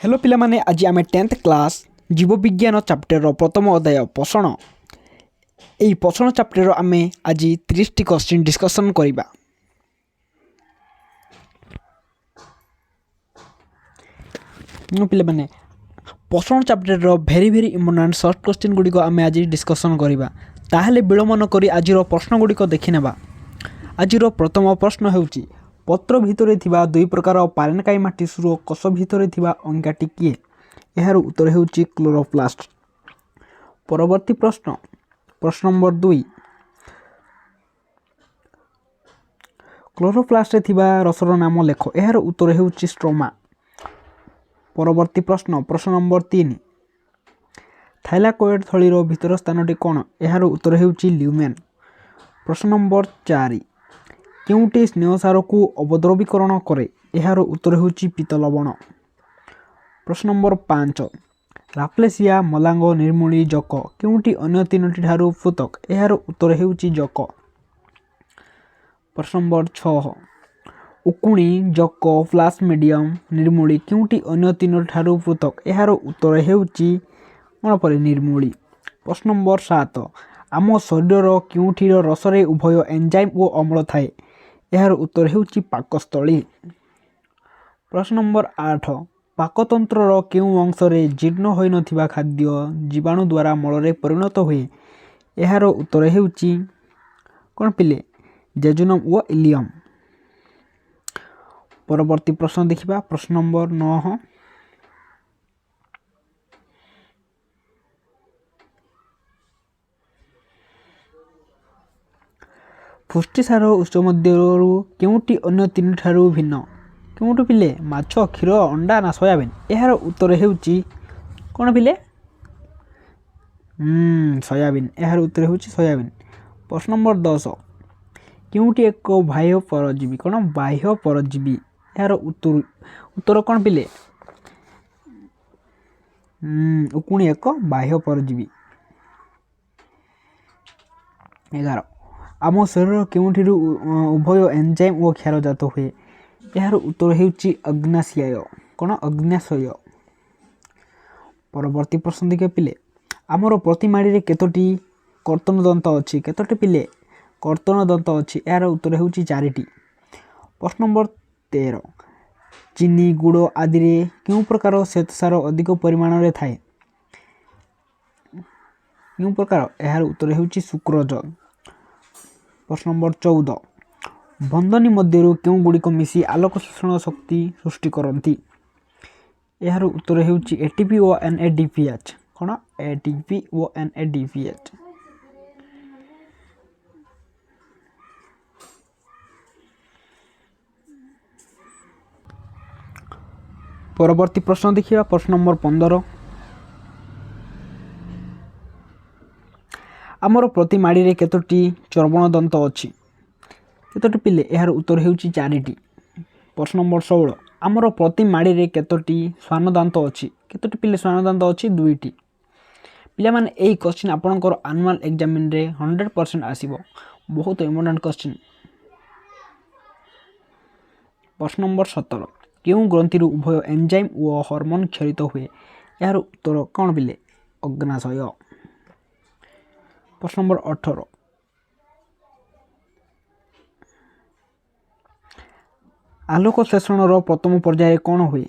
Hello पिला माने आज आम 10th क्लास जीवविज्ञान चैप्टर प्रथम अध्याय पोषण यही पोषण चैप्टर आम आज 30 टी क्वेश्चन डिस्कसन करवा। पिला माने पोषण चैप्टर भेरी भेरी इम्पोर्टेंट सर्ट क्वेश्चन गुड़िक आम आज डिस्कसन करवा। ताहले विलम्ब न करी आज प्रश्न गुड़िक देखिनेबा। आज प्रथम प्रश्न होउची पत्र भितरे थिबा दुई प्रकार पारेनकाइमा टिश्यूर कोष भितरे थिबा अंगाटी किए? यार उत्तर होउची क्लोरोप्लास्ट। परवर्ती प्रश्न प्रश्न नंबर 2 क्लोरोप्लास्ट रे थिबा रसर नाम लेख। यार उत्तर होउची स्ट्रोमा। परवर्ती प्रश्न प्रश्न नंबर 3 थाइलाकोइड थळीर भितर स्थानटी कोन? यार उत्तर होउची ल्यूमेन। प्रश्न नंबर 4 केउटी स्नेहसार को अवद्रवीकरण करे? यार उत्तर होउची पीत लवण। प्रश्न नंबर 5 राप्लेसिया मलांग निर्मूली जक केउटी अन्य तीनोटी ठारू पृथक? यार उत्तर होउची जक। प्रश्न नंबर 6 उकुणी जक प्लाज्मेडियम निर्मूली केउटी अन्य तीनोटी ठारू पृथक? यार उत्तर होउची कोन परे निर्मूली। प्रश्न नंबर 7 आम शरीर केउठीर रसरे उभय एंजाइम और अम्ल थाए? यार उत्तर होउची पाकस्थली। प्रश्न नंबर 8 पाकतंत्र केउ अंशरे जीर्ण होई नथिबा खाद्य जीवाणु द्वारा मलरे परिणत हुए? यार उत्तर होउची कोन पिले जेजुनम व इलियम। परवर्ती प्रश्न देखिबा। प्रश्न नंबर 9 पुष्टिसार उत्स मध्यरु केउटी अन्य तीन ठारू भिन्न? केउटु पिले माछ क्षीर अंडा ना सोयाबीन? यार उत्तर होउची कोन पिले सोयाबीन। यार उत्तर होउची सोयाबीन। प्रश्न नंबर 10 केउटी एक बाह्य परजीवी? कोन बाह्य परजीवी। यार उत्तर कोन पिले उकुणी एक बाह्य परजीवी। 11 आम शरीर केउठिरु उभय एंजाइम और क्षारजात हुए? यार उत्तर होउची अग्नाशय। कोन अग्नाशय। परवर्ती प्रश्न देखिए पिले आमर प्रति माड़ी रे केतोटी कर्तन दंत अछि? केतोटी पिले कर्तन दंत अछि? यार उत्तर होउची 4टी। प्रश्न नंबर 13 चीनी गुड़ आदि रे केउ प्रकार श्वेतसार अधिक परिमाण रे थाए? केउ प्रकार? यार उत्तर होउची सुक्रोज। प्रश्न नंबर 14 बंधनी मध्यरु केउ गुड़िक मिसी आलोक शोषण शक्ति सृष्टि करती? यार उत्तर होउची एटीपी और एनएडीपीएच। कोन एटीपी और एनएडीपीएच। परवर्ती प्रश्न देखिए। प्रश्न नंबर 15 आमर प्रति माड़ी रे केतोटी चर्बण दंत अछि? केतोटी पिले? यार उत्तर होउची 4टी। प्रश्न नंबर 16 आमर प्रति माड़ी रे केतोटी स्वान दांत अछि? केतोटी पिले स्वान दांत अछि? 2टी। पिला माने एई क्वेश्चन आपनकर एनुअल एग्जामिन रे 100% आसीबो। बहुत इंपोर्टेंट क्वेश्चन। प्रश्न नंबर 17 केउ ग्रंथिरु उभय एंजाइम और हार्मोन क्षरित हुए? यार उत्तर कोन पिले अग्नाशय। प्रश्न नंबर 18 आलोक शोषण प्रथम पर्याय कौन हुए?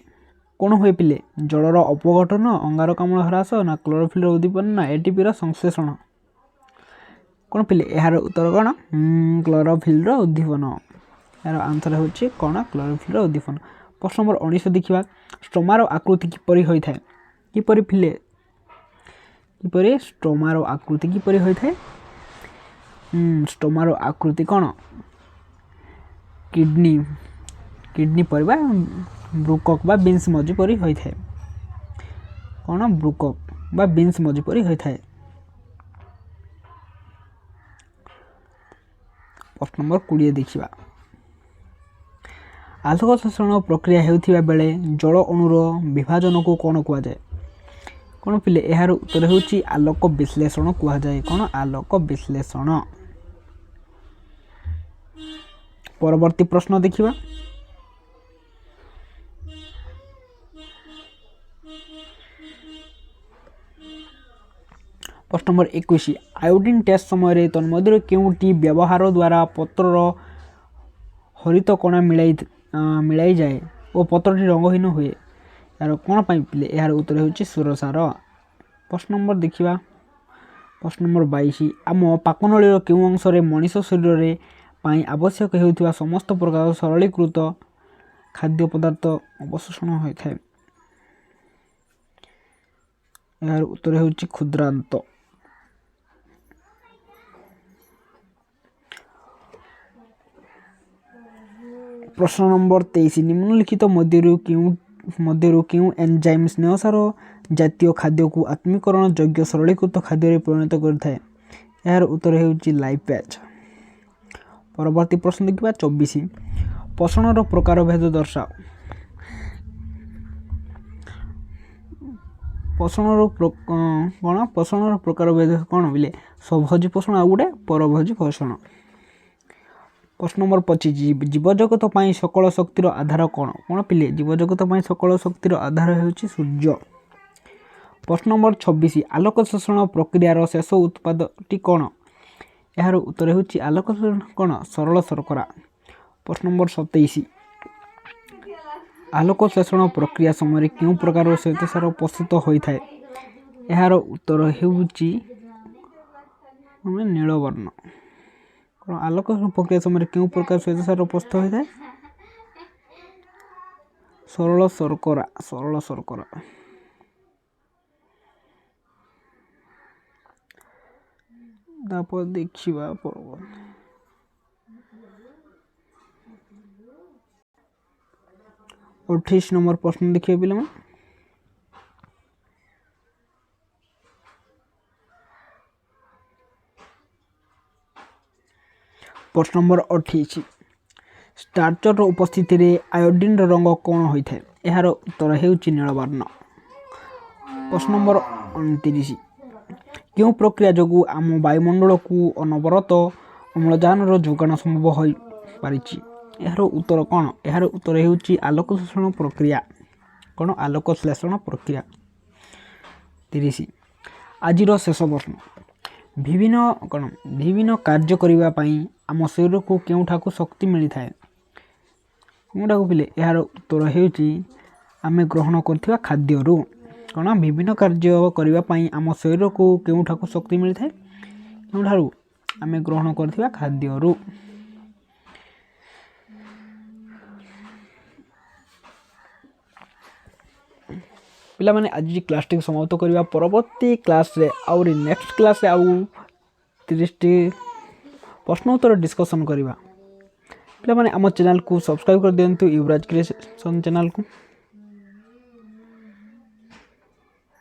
कौन हुए पिले जलर अपघटन अंगारकाम्ल ह्रास ना क्लोरोफिल उद्दीपन ना एटीपी संश्लेषण? कौन पिले यार उत्तर कौन क्लोरोफिल उद्दीपन। यार आंसर होची कौन क्लोरोफिल उद्दीपन। प्रश्न नंबर 19 देखिबा स्टोमार आकृति किपरि होई थाए? किपरि पिले किपरि स्टोमार आकृति किपरि होई थाए? स्टोमार आकृति कौन किडनी किडनी परिबा ब्रुकक बा बीन्स मजी परी होई थाए। कौन ब्रुकक बा बीन्स मजी परी होई थाए। प्रश्न नंबर 20 देखिबा आलोक शोषण प्रक्रिया हेउथिबा बेले जल अणुर विभाजन को कौन कुआ जाए? कौन पिले यार उत्तर होउची आलोक विश्लेषण कुआ जाए। कौन आलोक विश्लेषण। परवर्ती प्रश्न देखिबा प्रश्न नंबर 21 आयोडीन टेस्ट समय तन्मध्य केउटी व्यवहार द्वारा पत्रर हरित कणा मिलाई जाए और पत्रटी रंगहीन हुए यार कौन पिले यार उत्तर होची सुरसार। प्रश्न नंबर देखिबा प्रश्न नंबर 22 आम पाकनळीर केउ अंश रे मनीष शरीर रे पाई आवश्यक हेउथिबा समस्त प्रकार सरलीकृत खाद्य पदार्थ अवशोषण होइथाय यार उत्तर होची क्षुद्रांत। प्रश्न नंबर 23 निम्नलिखित मध्यरु क्यों एंजाइम स्नेहसार जातीय खाद्य को आत्मीकरण योग्य सरलीकृत खाद्य परिणत करथाय यार उत्तर हेउची लाइपेज। परवर्ती प्रश्न देखिबा 24 पोषणर प्रकार भेद दर्शाओ। पोषणर प्रकार भेद कौन बोले स्वभोजी पोषण आ गुटे परभोजी पोषण। प्रश्न नंबर 25 जीवजगत पाई सकल शक्तिर आधार कौन कौन पिले जीवजगत पाई सकल शक्तिर आधार हेउची सूर्य। प्रश्न नंबर 26 आलोक शोषण प्रक्रियार शेष उत्पादटी कौन यार उत्तर हेउची आलोक शोषण कौन सरल शर्करा। प्रश्न नंबर 27 आलोक शोषण प्रक्रिया समय क्यों प्रकार श्वेतसार प्रस्तुत होइथाय यार उत्तर हेउची नीलवर्ण। आलोक प्रक्रिया समय क्यों प्रकार श्वेतसार प्रस्तुत होता है सरल शर्करा सरल शर्करा। देखिबा 28 नंबर प्रश्न देखिए पिला प्रश्न नंबर 28 स्टार्चर उपस्थिति रे आयोडीन रंग कौन होता है यार उत्तर हेउची नीलवर्ण। प्रश्न नंबर 29 क्यों प्रक्रिया जोगु आम वायुमंडल को अनवरत अम्लजान जोगान संभव हो पारिछि यार उत्तर कौन यार उत्तर हेउची आलोक शोषण प्रक्रिया कौन आलोक श्लेषण प्रक्रिया। 30 आज शेष प्रश्न विभिन्न कार्य करिबा पई आम शरीर को केउठाकू शक्ति मिली थाए केउठाकू पिले यार उत्तर हेउची आमे ग्रहण करथिबा खाद्यरू कौन विभिन्न कार्य करिबा पई आम शरीर को केउठाकू शक्ति मिली थाए केउठारू आमे ग्रहण करथिबा खाद्यरू। पिला माने आज क्लास टी समाप्त करबा परवर्ती क्लास रे और नेक्स्ट क्लास रे आउ 30 प्रश्न उत्तर डिस्कशन करबा। पिला माने आम चैनल को सब्सक्राइब कर दियंतु युवराज क्रिएशन चैनल को।